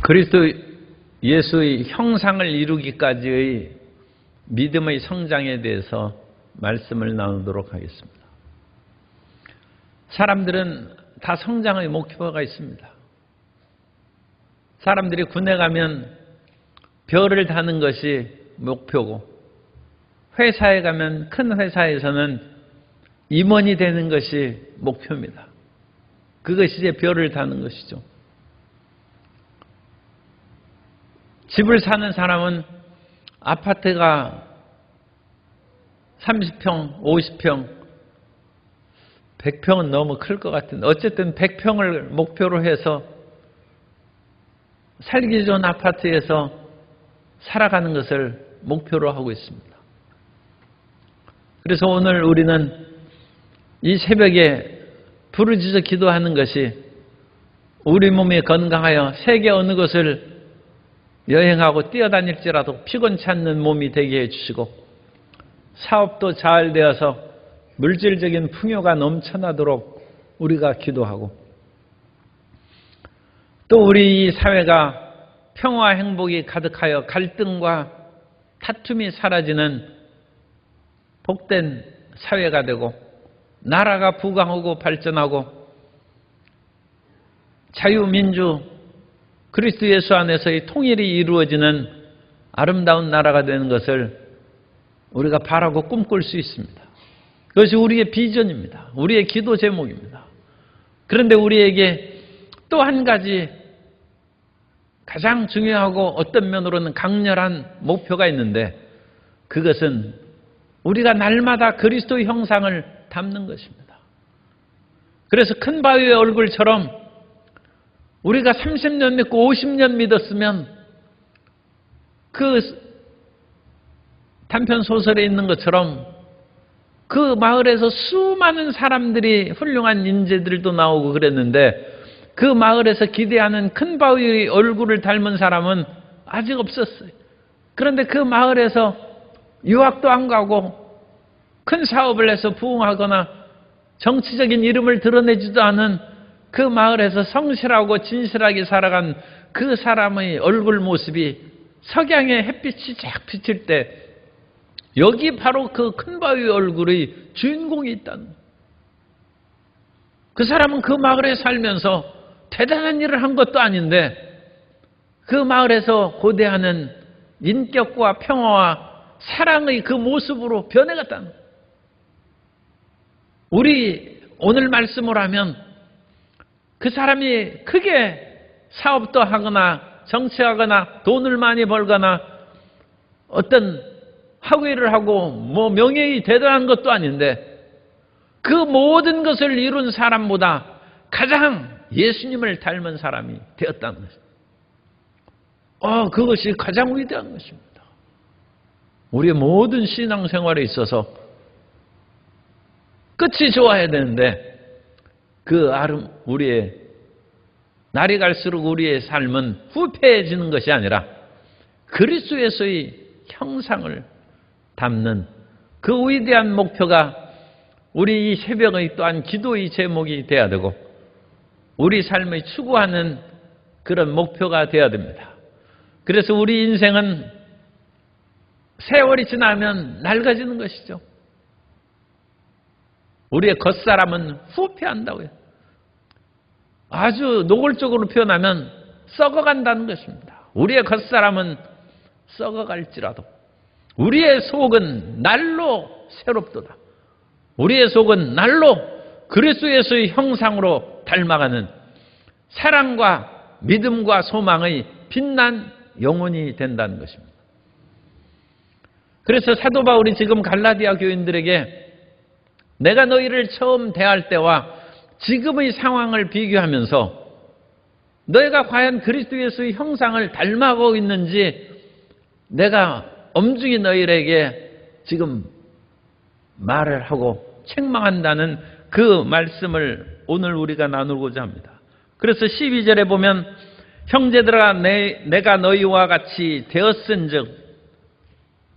그리스도 예수의 형상을 이루기까지의 믿음의 성장에 대해서 말씀을 나누도록 하겠습니다. 사람들은 다 성장의 목표가 있습니다. 사람들이 군에 가면 별을 다는 것이 목표고, 회사에 가면 큰 회사에서는 임원이 되는 것이 목표입니다. 그것이 이제 별을 다는 것이죠. 집을 사는 사람은 아파트가 30평, 50평, 100평은 너무 클 것 같은데 어쨌든 100평을 목표로 해서 살기 좋은 아파트에서 살아가는 것을 목표로 하고 있습니다. 그래서 오늘 우리는 이 새벽에 부르짖어 기도하는 것이 우리 몸이 건강하여 세계 어느 곳을 여행하고 뛰어다닐지라도 피곤치 않는 몸이 되게 해주시고, 사업도 잘 되어서 물질적인 풍요가 넘쳐나도록 우리가 기도하고, 또 우리 이 사회가 평화 행복이 가득하여 갈등과 다툼이 사라지는 복된 사회가 되고, 나라가 부강하고 발전하고 자유민주 그리스도 예수 안에서의 통일이 이루어지는 아름다운 나라가 되는 것을 우리가 바라고 꿈꿀 수 있습니다. 그것이 우리의 비전입니다. 우리의 기도 제목입니다. 그런데 우리에게 또 한 가지 가장 중요하고 어떤 면으로는 강렬한 목표가 있는데, 그것은 우리가 날마다 그리스도의 형상을 담는 것입니다. 그래서 큰 바위의 얼굴처럼 우리가 30년 믿고 50년 믿었으면 그 단편 소설에 있는 것처럼 그 마을에서 수많은 사람들이, 훌륭한 인재들도 나오고 그랬는데, 그 마을에서 기대하는 큰 바위의 얼굴을 닮은 사람은 아직 없었어요. 그런데 그 마을에서 유학도 안 가고 큰 사업을 해서 부흥하거나 정치적인 이름을 드러내지도 않은 그 마을에서 성실하고 진실하게 살아간 그 사람의 얼굴 모습이 석양의 햇빛이 쫙 비칠 때, 여기 바로 그 큰 바위 얼굴의 주인공이 있다는 거예요. 그 사람은 그 마을에 살면서 대단한 일을 한 것도 아닌데 그 마을에서 고대하는 인격과 평화와 사랑의 그 모습으로 변해갔다는 거예요. 우리 오늘 말씀을 하면 그 사람이 크게 사업도 하거나 정치하거나 돈을 많이 벌거나 어떤 학위를 하고 뭐 명예의 대단한 것도 아닌데, 그 모든 것을 이룬 사람보다 가장 예수님을 닮은 사람이 되었다는 것입니다. 그것이 가장 위대한 것입니다. 우리의 모든 신앙생활에 있어서 끝이 좋아야 되는데, 우리의 날이 갈수록 우리의 삶은 후패해지는 것이 아니라 그리스도에서의 형상을 담는 그 위대한 목표가 우리 이 새벽의 또한 기도의 제목이 되어야 되고, 우리 삶의 추구하는 그런 목표가 되어야 됩니다. 그래서 우리 인생은 세월이 지나면 낡아지는 것이죠. 우리의 겉사람은 후패한다고요. 아주 노골적으로 표현하면 썩어간다는 것입니다. 우리의 겉사람은 썩어갈지라도 우리의 속은 날로 새롭도다. 우리의 속은 날로 그리스도 예수의 형상으로 닮아가는 사랑과 믿음과 소망의 빛난 영혼이 된다는 것입니다. 그래서 사도 바울이 지금 갈라디아 교인들에게 내가 너희를 처음 대할 때와 지금의 상황을 비교하면서 너희가 과연 그리스도 예수의 형상을 닮아가고 있는지 내가 엄중히 너희에게 지금 말을 하고 책망한다는 그 말씀을 오늘 우리가 나누고자 합니다. 그래서 12절에 보면 형제들아 내가 너희와 같이 되었은즉,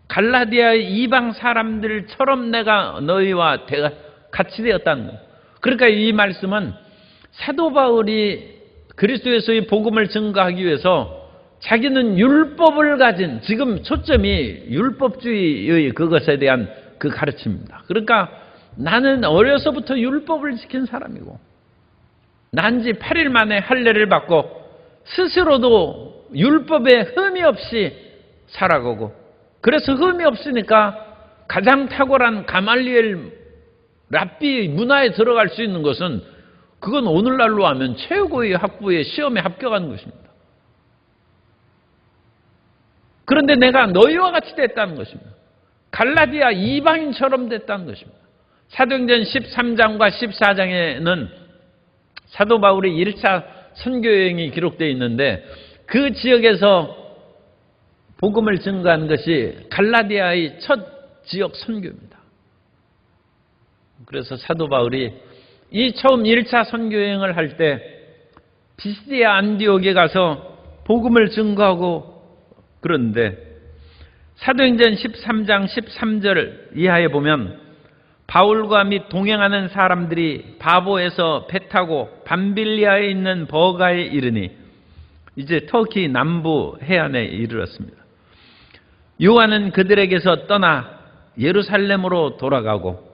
갈라디아의 이방 사람들처럼 내가 너희와 같이 되었다는 거예요. 그러니까 이 말씀은 사도 바울이 그리스도에서의 복음을 증거하기 위해서 자기는 율법을 가진, 지금 초점이 율법주의의 그것에 대한 그 가르침입니다. 그러니까 나는 어려서부터 율법을 지킨 사람이고 난지 8일 만에 할례를 받고 스스로도 율법에 흠이 없이 살아가고, 그래서 흠이 없으니까 가장 탁월한 가말리엘 랍비 문화에 들어갈 수 있는 것은, 그건 오늘날로 하면 최고의 학부의 시험에 합격한 것입니다. 그런데 내가 너희와 같이 됐다는 것입니다. 갈라디아 이방인처럼 됐다는 것입니다. 사도행전 13장과 14장에는 사도 바울의 1차 선교여행이 기록되어 있는데, 그 지역에서 복음을 증거한 것이 갈라디아의 첫 지역 선교입니다. 그래서 사도 바울이 이 처음 1차 선교여행을 할 때 비시디아 안디옥에 가서 복음을 증거하고, 그런데 사도행전 13장 13절 이하에 보면 바울과 및 동행하는 사람들이 바보에서 배 타고 밤빌리아에 있는 버가에 이르니, 이제 터키 남부 해안에 이르렀습니다. 요한은 그들에게서 떠나 예루살렘으로 돌아가고,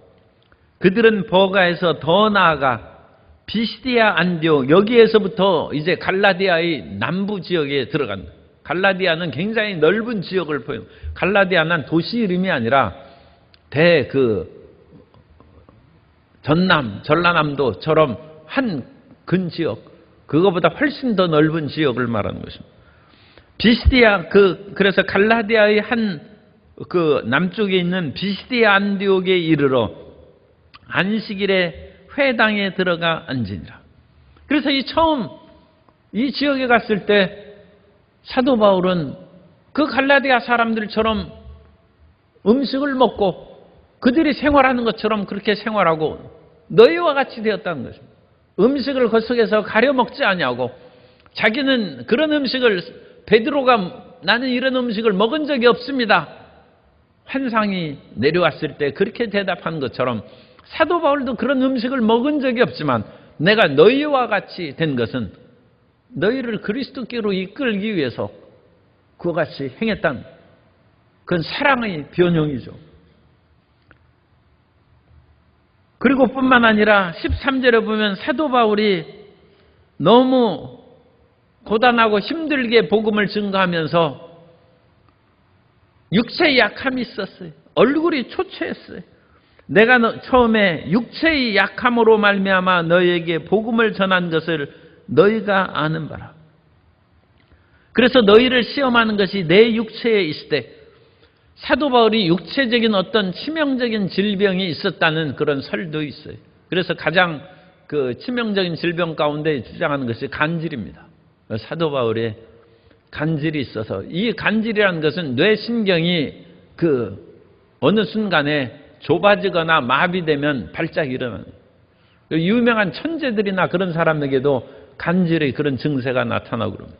그들은 버가에서 더 나아가 비시디아 안디옥, 여기에서부터 이제 갈라디아의 남부 지역에 들어간다. 갈라디아는 굉장히 넓은 지역을 보여요. 갈라디아는 도시 이름이 아니라 전라남도처럼 한 근지역, 그거보다 훨씬 더 넓은 지역을 말하는 것입니다. 비시디아, 그래서 갈라디아의 그 남쪽에 있는 비시디아 안디옥에 이르러 안식일에 회당에 들어가 앉으니라. 그래서 처음 이 지역에 갔을 때 사도 바울은 그 갈라디아 사람들처럼 음식을 먹고 그들이 생활하는 것처럼 그렇게 생활하고 너희와 같이 되었다는 것입니다. 음식을 그 속에서 가려 먹지 아니하고, 자기는 그런 음식을, 베드로가 나는 이런 음식을 먹은 적이 없습니다, 환상이 내려왔을 때 그렇게 대답한 것처럼 사도 바울도 그런 음식을 먹은 적이 없지만 내가 너희와 같이 된 것은 너희를 그리스도께로 이끌기 위해서 그와 같이 행했다는, 그건 사랑의 변형이죠. 그리고 뿐만 아니라 13절에 보면 사도 바울이 너무 고단하고 힘들게 복음을 증거하면서 육체의 약함이 있었어요. 얼굴이 초췌했어요. 내가 처음에 육체의 약함으로 말미암아 너희에게 복음을 전한 것을 너희가 아는 바라. 그래서 너희를 시험하는 것이 내 육체에 있을 때, 사도 바울이 육체적인 어떤 치명적인 질병이 있었다는 그런 설도 있어요. 그래서 가장 그 치명적인 질병 가운데 주장하는 것이 간질입니다. 사도 바울의 간질이 있어서, 이 간질이라는 것은 뇌신경이 어느 순간에 좁아지거나 마비되면 발작 일어나는, 유명한 천재들이나 그런 사람에게도 간질의 그런 증세가 나타나고 그럽니다.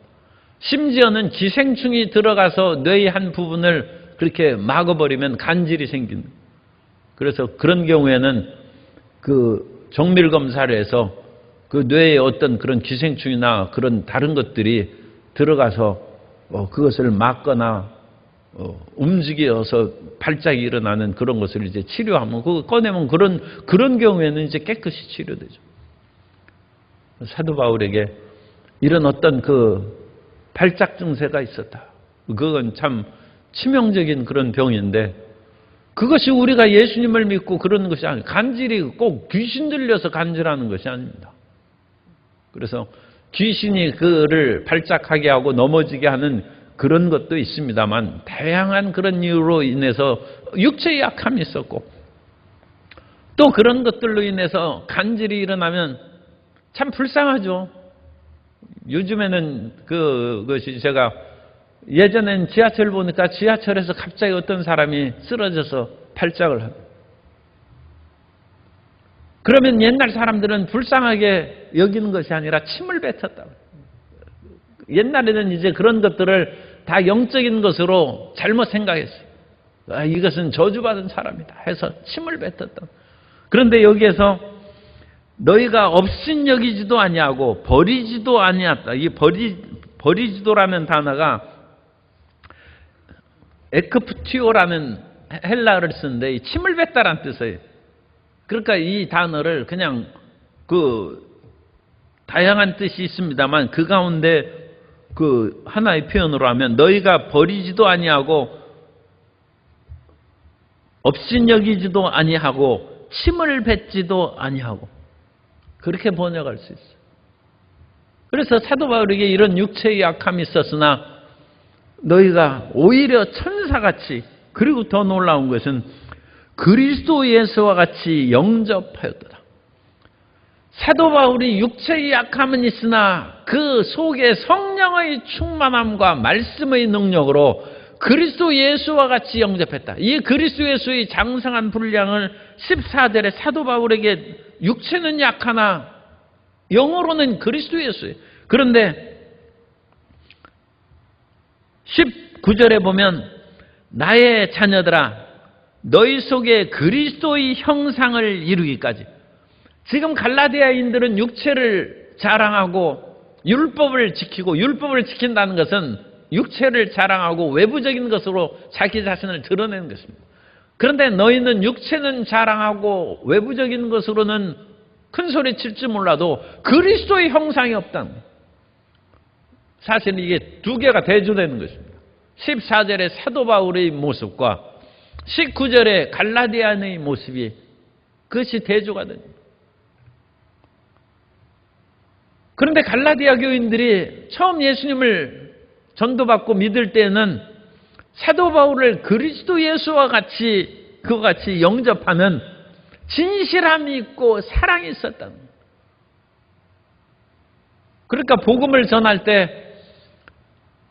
심지어는 기생충이 들어가서 뇌의 한 부분을 그렇게 막아버리면 간질이 생깁니다. 그래서 그런 경우에는 그 정밀 검사를 해서 그 뇌에 어떤 그런 기생충이나 그런 다른 것들이 들어가서 그것을 막거나 움직여서 발작이 일어나는 그런 것을 이제 치료하면, 그거 꺼내면 그런 경우에는 이제 깨끗이 치료되죠. 사도 바울에게 이런 어떤 그 발작 증세가 있었다. 그건 참 치명적인 그런 병인데, 그것이 우리가 예수님을 믿고 그러는 것이 아니에요. 간질이 꼭 귀신 들려서 간질하는 것이 아닙니다. 그래서 귀신이 그를 발작하게 하고 넘어지게 하는 그런 것도 있습니다만, 다양한 그런 이유로 인해서 육체의 약함이 있었고, 또 그런 것들로 인해서 간질이 일어나면 참 불쌍하죠. 요즘에는 그것이, 제가 예전엔 지하철 보니까 지하철에서 갑자기 어떤 사람이 쓰러져서 발작을 합니다. 그러면 옛날 사람들은 불쌍하게 여기는 것이 아니라 침을 뱉었다. 옛날에는 이제 그런 것들을 다 영적인 것으로 잘못 생각했어요. 이것은 저주받은 사람이다 해서 침을 뱉었다. 그런데 여기에서 너희가 업신 여기지도 아니하고 버리지도 아니하다. 이 버리지도라는 단어가 에크프티오라는 헬라어를 쓰는데 이 침을 뱉다라는 뜻이에요. 그러니까 이 단어를 그냥 다양한 뜻이 있습니다만 그 가운데 하나의 표현으로 하면 너희가 버리지도 아니하고 업신여기지도 아니하고 침을 뱉지도 아니하고 그렇게 번역할 수 있어요. 그래서 사도 바울에게 이런 육체의 약함이 있었으나 너희가 오히려 천사같이, 그리고 더 놀라운 것은 그리스도 예수와 같이 영접하였더라. 사도 바울이 육체의 약함은 있으나 그 속에 성령의 충만함과 말씀의 능력으로 그리스도 예수와 같이 영접했다. 이 그리스도 예수의 장성한 분량을 14절에 사도 바울에게 육체는 약하나 영어로는 그리스도 예수예요. 그런데 19절에 보면 나의 자녀들아 너희 속에 그리스도의 형상을 이루기까지. 지금 갈라디아인들은 육체를 자랑하고 율법을 지키고, 율법을 지킨다는 것은 육체를 자랑하고 외부적인 것으로 자기 자신을 드러내는 것입니다. 그런데 너희는 육체는 자랑하고 외부적인 것으로는 큰 소리 칠지 몰라도 그리스도의 형상이 없다는 거예요. 사실 이게 두 개가 대조되는 것입니다. 14절의 사도 바울의 모습과 19절의 갈라디아인의 모습이 그것이 대조가 됩니다. 그런데 갈라디아 교인들이 처음 예수님을 전도받고 믿을 때는 사도 바울을 그리스도 예수와 같이 그와 같이 영접하는 진실함이 있고 사랑이 있었다는 거예요. 그러니까 복음을 전할 때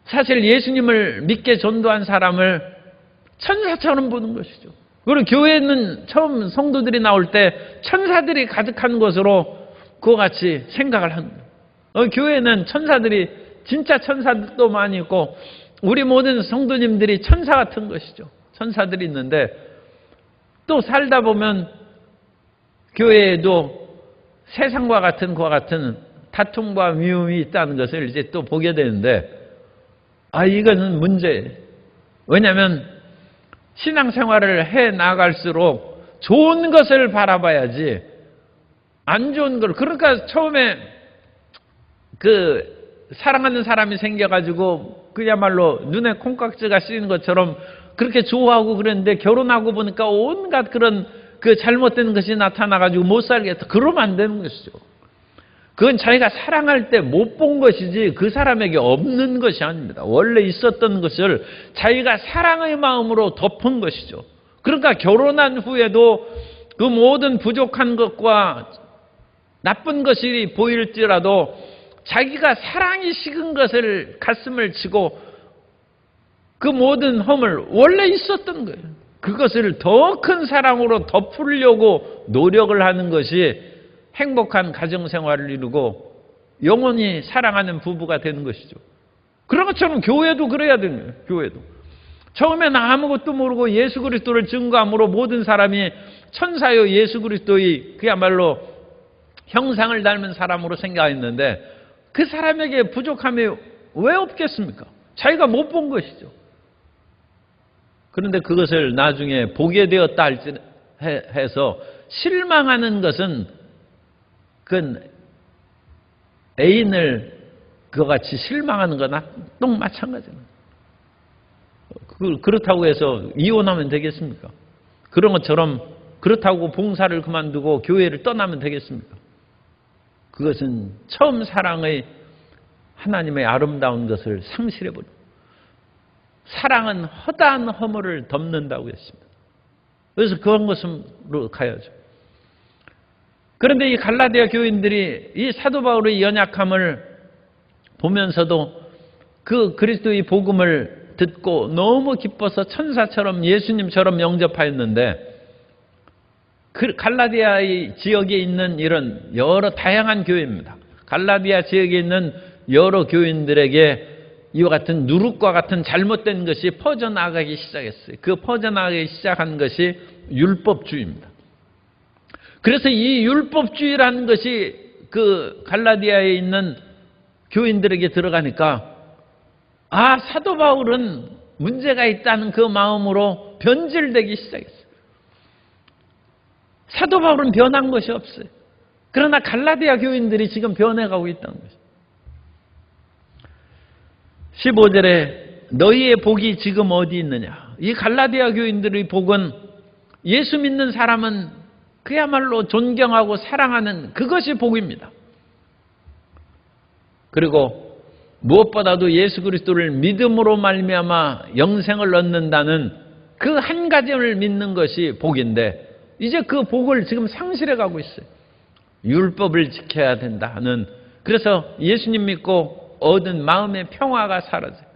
사실 예수님을 믿게 전도한 사람을 천사처럼 보는 것이죠. 그리고 교회는 처음 성도들이 나올 때 천사들이 가득한 것으로 그와 같이 생각을 합니다. 교회는 천사들이, 진짜 천사들도 많이 있고 우리 모든 성도님들이 천사 같은 것이죠. 천사들이 있는데 또 살다 보면 교회에도 세상과 같은 그와 같은 다툼과 미움이 있다는 것을 이제 또 보게 되는데 이거는 문제예요. 왜냐하면 신앙생활을 해 나갈수록 좋은 것을 바라봐야지 안 좋은 걸. 그러니까 처음에 사랑하는 사람이 생겨가지고 그야말로 눈에 콩깍지가 씌는 것처럼 그렇게 좋아하고 그랬는데 결혼하고 보니까 온갖 그런 잘못된 것이 나타나가지고 못 살겠다. 그러면 안 되는 것이죠. 그건 자기가 사랑할 때 못 본 것이지 그 사람에게 없는 것이 아닙니다. 원래 있었던 것을 자기가 사랑의 마음으로 덮은 것이죠. 그러니까 결혼한 후에도 그 모든 부족한 것과 나쁜 것이 보일지라도 자기가 사랑이 식은 것을 가슴을 치고 그 모든 허물, 원래 있었던 거예요. 그것을 더 큰 사랑으로 덮으려고 노력을 하는 것이 행복한 가정생활을 이루고 영원히 사랑하는 부부가 되는 것이죠. 그런 것처럼 교회도 그래야 되는 거예요. 교회도. 처음에는 아무것도 모르고 예수 그리스도를 증거함으로 모든 사람이 천사요 예수 그리스도의 그야말로 형상을 닮은 사람으로 생각했는데 그 사람에게 부족함이 왜 없겠습니까? 자기가 못 본 것이죠. 그런데 그것을 나중에 보게 되었다 해서 실망하는 것은 그건 애인을 그와 같이 실망하는 거나 똑 마찬가지입니다. 그렇다고 해서 이혼하면 되겠습니까? 그런 것처럼 그렇다고 봉사를 그만두고 교회를 떠나면 되겠습니까? 그것은 처음 사랑의 하나님의 아름다운 것을 상실해버립니다. 사랑은 허다한 허물을 덮는다고 했습니다. 그래서 그런 것으로 가야죠. 그런데 이 갈라디아 교인들이 이 사도 바울의 연약함을 보면서도 그 그리스도의 복음을 듣고 너무 기뻐서 천사처럼 예수님처럼 영접하였는데 그 갈라디아의 지역에 있는 이런 여러 다양한 교회입니다. 갈라디아 지역에 있는 여러 교인들에게 이와 같은 누룩과 같은 잘못된 것이 퍼져나가기 시작했어요. 그 퍼져나가기 시작한 것이 율법주의입니다. 그래서 이 율법주의라는 것이 그 갈라디아에 있는 교인들에게 들어가니까 사도 바울은 문제가 있다는 그 마음으로 변질되기 시작했어요. 사도 바울은 변한 것이 없어요. 그러나 갈라디아 교인들이 지금 변해가고 있다는 것이죠. 15절에 너희의 복이 지금 어디 있느냐. 이 갈라디아 교인들의 복은 예수 믿는 사람은 그야말로 존경하고 사랑하는 그것이 복입니다. 그리고 무엇보다도 예수 그리스도를 믿음으로 말미암아 영생을 얻는다는 그 한 가지를 믿는 것이 복인데 이제 그 복을 지금 상실해 가고 있어요. 율법을 지켜야 된다는, 그래서 예수님 믿고 얻은 마음의 평화가 사라져요.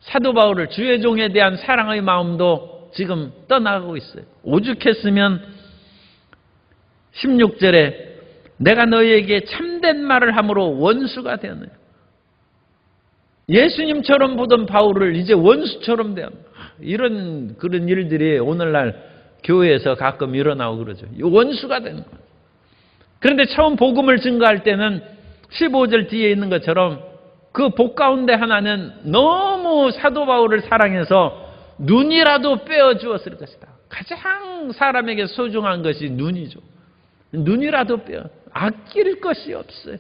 사도 바울을 주의 종에 대한 사랑의 마음도 지금 떠나가고 있어요. 오죽했으면 16절에 내가 너희에게 참된 말을 함으로 원수가 되었느냐. 예수님처럼 보던 바울을 이제 원수처럼 되었느냐. 이런 그런 일들이 오늘날 교회에서 가끔 일어나고 그러죠. 원수가 되는 거예요. 그런데 처음 복음을 증거할 때는 15절 뒤에 있는 것처럼 그 복 가운데 하나는 너무 사도 바울을 사랑해서 눈이라도 빼어주었을 것이다. 가장 사람에게 소중한 것이 눈이죠. 눈이라도 아낄 것이 없어요.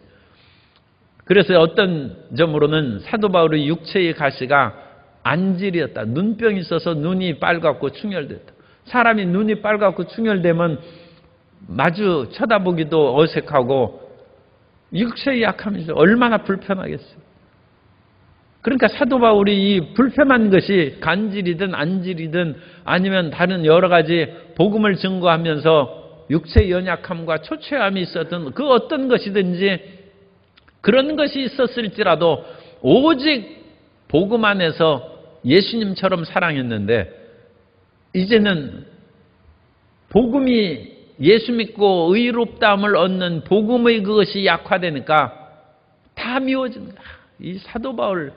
그래서 어떤 점으로는 사도 바울의 육체의 가시가 안질이었다. 눈병이 있어서 눈이 빨갛고 충혈됐다. 사람이 눈이 빨갛고 충혈되면 마주 쳐다보기도 어색하고 육체의 약함이죠. 얼마나 불편하겠어요. 그러니까 사도 바울이 이 불편한 것이 간질이든 안질이든 아니면 다른 여러 가지 복음을 증거하면서 육체의 연약함과 초췌함이 있었던 그 어떤 것이든지 그런 것이 있었을지라도 오직 복음 안에서 예수님처럼 사랑했는데 이제는 복음이 예수 믿고 의롭다함을 얻는 복음의 그것이 약화되니까 다 미워지는 거야. 이 사도 바울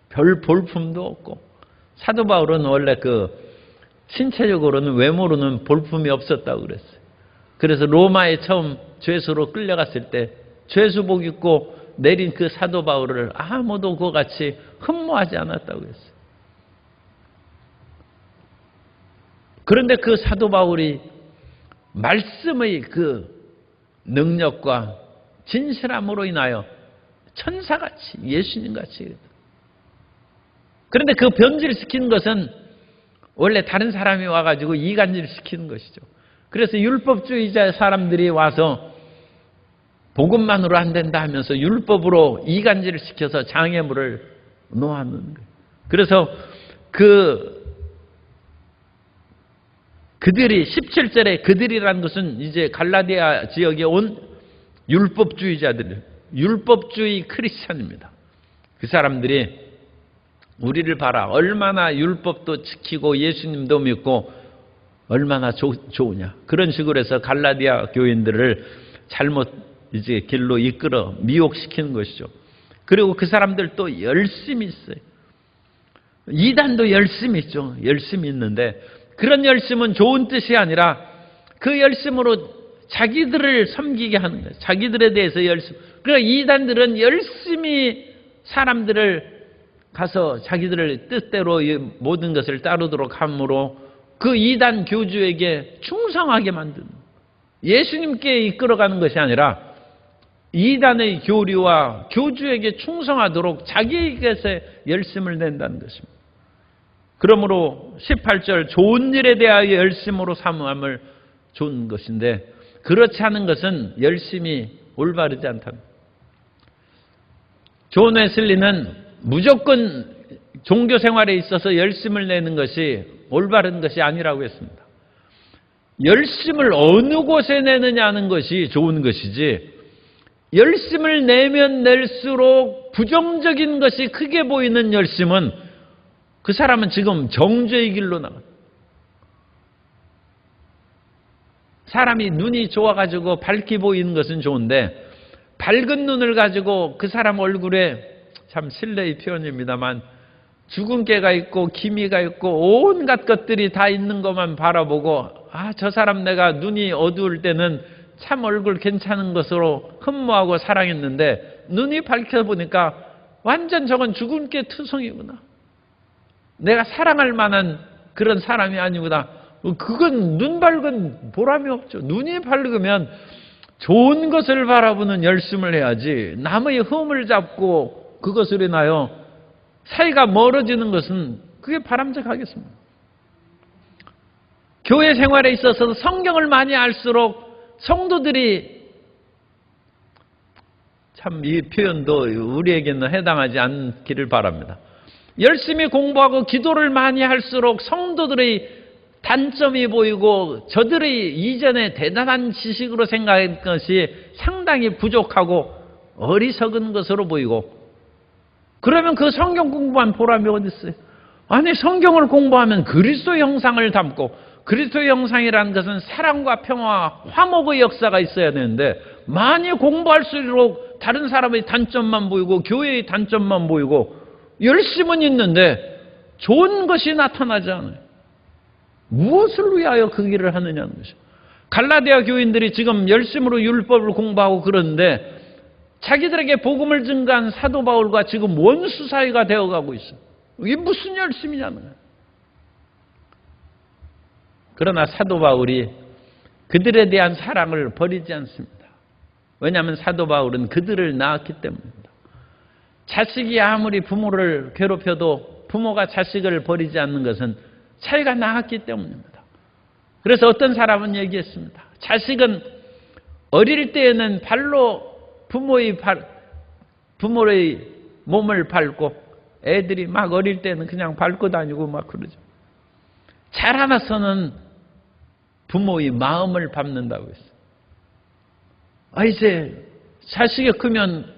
별 볼품도 없고, 사도 바울은 원래 그 신체적으로는 외모로는 볼품이 없었다고 그랬어요. 그래서 로마에 처음 죄수로 끌려갔을 때 죄수복 입고 내린 그 사도 바울을 아무도 그와 같이 흠모하지 않았다고 했어요. 그런데 그 사도 바울이 말씀의 그 능력과 진실함으로 인하여 천사같이 예수님같이, 그런데 그 변질시키는 것은 원래 다른 사람이 와가지고 이간질시키는 것이죠. 그래서 율법주의자 사람들이 와서 복음만으로 안 된다 하면서 율법으로 이간질을 시켜서 장애물을 놓아놓는 거예요. 그래서 그들이 17절에 그들이라는 것은 이제 갈라디아 지역에 온 율법주의자들, 율법주의 크리스찬입니다. 그 사람들이 우리를 봐라, 얼마나 율법도 지키고 예수님도 믿고 얼마나 좋으냐, 그런 식으로 해서 갈라디아 교인들을 잘못 이제 길로 이끌어 미혹시키는 것이죠. 그리고 그 사람들 또 열심히 있어요. 이단도 열심히 있죠. 열심히 있는데 그런 열심은 좋은 뜻이 아니라 그 열심으로 자기들을 섬기게 하는 거예요. 자기들에 대해서 열심. 그러니까 이단들은 열심히 사람들을 가서 자기들의 뜻대로 모든 것을 따르도록 함으로 그 이단 교주에게 충성하게 만드는, 예수님께 이끌어가는 것이 아니라 이단의 교리와 교주에게 충성하도록 자기에게서 열심을 낸다는 것입니다. 그러므로 18절 좋은 일에 대하여 열심으로 사모함을 준 것인데 그렇지 않은 것은 열심이 올바르지 않다는. 존 웨슬리는 무조건 종교 생활에 있어서 열심을 내는 것이 올바른 것이 아니라고 했습니다. 열심을 어느 곳에 내느냐는 것이 좋은 것이지 열심을 내면 낼수록 부정적인 것이 크게 보이는 열심은 그 사람은 지금 정죄의 길로 나가. 사람이 눈이 좋아가지고 밝게 보이는 것은 좋은데 밝은 눈을 가지고 그 사람 얼굴에, 참 실례의 표현입니다만, 죽은 깨가 있고 기미가 있고 온갖 것들이 다 있는 것만 바라보고 저 사람 내가 눈이 어두울 때는 참 얼굴 괜찮은 것으로 흠모하고 사랑했는데 눈이 밝혀 보니까 완전 저건 죽은 게 투성이구나. 내가 사랑할 만한 그런 사람이 아니구나. 그건 눈 밝은 보람이 없죠. 눈이 밝으면 좋은 것을 바라보는 열심을 해야지 남의 흠을 잡고 그것으로 인하여 사이가 멀어지는 것은 그게 바람직하겠습니다. 교회 생활에 있어서 성경을 많이 알수록 성도들이 참 이 표현도 우리에게는 해당하지 않기를 바랍니다. 열심히 공부하고 기도를 많이 할수록 성도들의 단점이 보이고 저들의 이전에 대단한 지식으로 생각한 것이 상당히 부족하고 어리석은 것으로 보이고, 그러면 그 성경 공부한 보람이 어디 있어요? 아니, 성경을 공부하면 그리스도의 형상을 담고, 그리스도의 형상이라는 것은 사랑과 평화와 화목의 역사가 있어야 되는데 많이 공부할수록 다른 사람의 단점만 보이고 교회의 단점만 보이고 열심은 있는데 좋은 것이 나타나지 않아요. 무엇을 위하여 그 일을 하느냐는 것이죠. 갈라디아 교인들이 지금 열심으로 율법을 공부하고 그러는데 자기들에게 복음을 증거한 사도 바울과 지금 원수 사이가 되어가고 있어요. 이게 무슨 열심이냐는 거예요. 그러나 사도 바울이 그들에 대한 사랑을 버리지 않습니다. 왜냐하면 사도 바울은 그들을 낳았기 때문입니다. 자식이 아무리 부모를 괴롭혀도 부모가 자식을 버리지 않는 것은 자기가 낳았기 때문입니다. 그래서 어떤 사람은 얘기했습니다. 자식은 어릴 때에는 발로 부모의 몸을 밟고, 애들이 막 어릴 때는 그냥 밟고 다니고 막 그러죠. 자라나서는 부모의 마음을 밟는다고 했어요. 이제 자식이 크면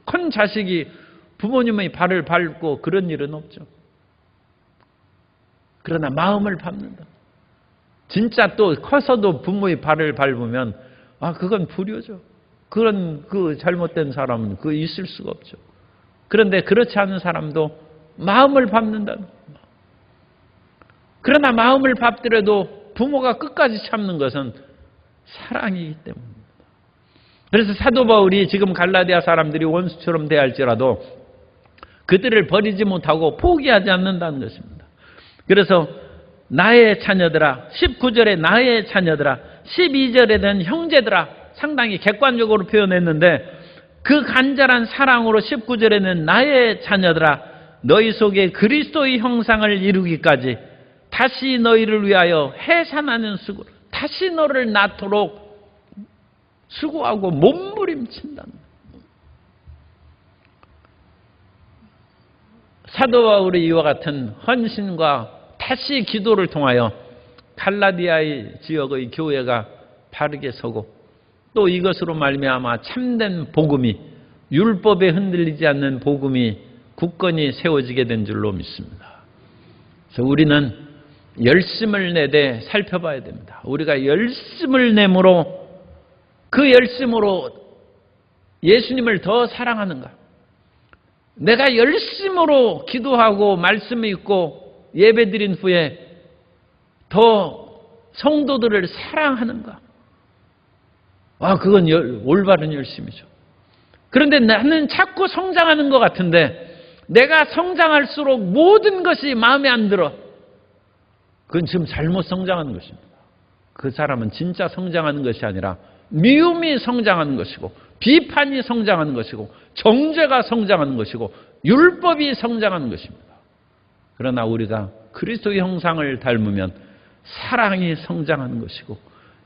큰 자식이 부모님의 발을 밟고 그런 일은 없죠. 그러나 마음을 밟는다. 진짜 또 커서도 부모의 발을 밟으면 그건 불효죠. 그런 그 잘못된 사람은 그 있을 수가 없죠. 그런데 그렇지 않은 사람도 마음을 밟는다. 그러나 마음을 밟더라도 부모가 끝까지 참는 것은 사랑이기 때문입니다. 그래서 사도 바울이 지금 갈라디아 사람들이 원수처럼 대할지라도 그들을 버리지 못하고 포기하지 않는다는 것입니다. 그래서 나의 자녀들아, 19절에 나의 자녀들아, 12절에는 형제들아, 상당히 객관적으로 표현했는데 그 간절한 사랑으로 19절에는 나의 자녀들아, 너희 속에 그리스도의 형상을 이루기까지 다시 너희를 위하여 해산하는 수고, 다시 너를 낳도록 수고하고 몸부림친다는 거예요. 사도 바울의 이와 같은 헌신과 다시 기도를 통하여 갈라디아의 지역의 교회가 바르게 서고, 또 이것으로 말미암아 참된 복음이, 율법에 흔들리지 않는 복음이 굳건히 세워지게 된 줄로 믿습니다. 그래서 우리는 열심을 내되 살펴봐야 됩니다. 우리가 열심을 내므로 그 열심으로 예수님을 더 사랑하는가? 내가 열심으로 기도하고 말씀 읽고 예배드린 후에 더 성도들을 사랑하는가? 그건 올바른 열심이죠. 그런데 나는 자꾸 성장하는 것 같은데 내가 성장할수록 모든 것이 마음에 안 들어. 그건 지금 잘못 성장하는 것입니다. 그 사람은 진짜 성장하는 것이 아니라 미움이 성장하는 것이고, 비판이 성장하는 것이고, 정죄가 성장하는 것이고, 율법이 성장하는 것입니다. 그러나 우리가 그리스도의 형상을 닮으면 사랑이 성장하는 것이고,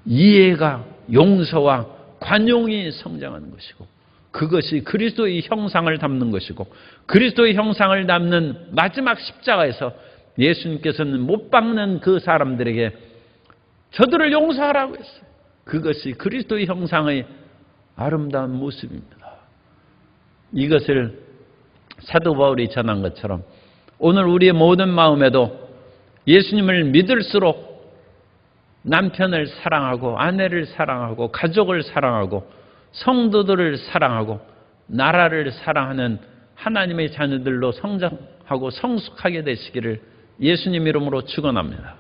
이해가, 용서와 관용이 성장하는 것이고, 그것이 그리스도의 형상을 담는 것이고, 그리스도의 형상을 담는 마지막 십자가에서 예수님께서는 못 박는 그 사람들에게 저들을 용서하라고 했어요. 그것이 그리스도의 형상의 아름다운 모습입니다. 이것을 사도 바울이 전한 것처럼 오늘 우리의 모든 마음에도 예수님을 믿을수록 남편을 사랑하고 아내를 사랑하고 가족을 사랑하고 성도들을 사랑하고 나라를 사랑하는 하나님의 자녀들로 성장하고 성숙하게 되시기를 예수님 이름으로 축원합니다.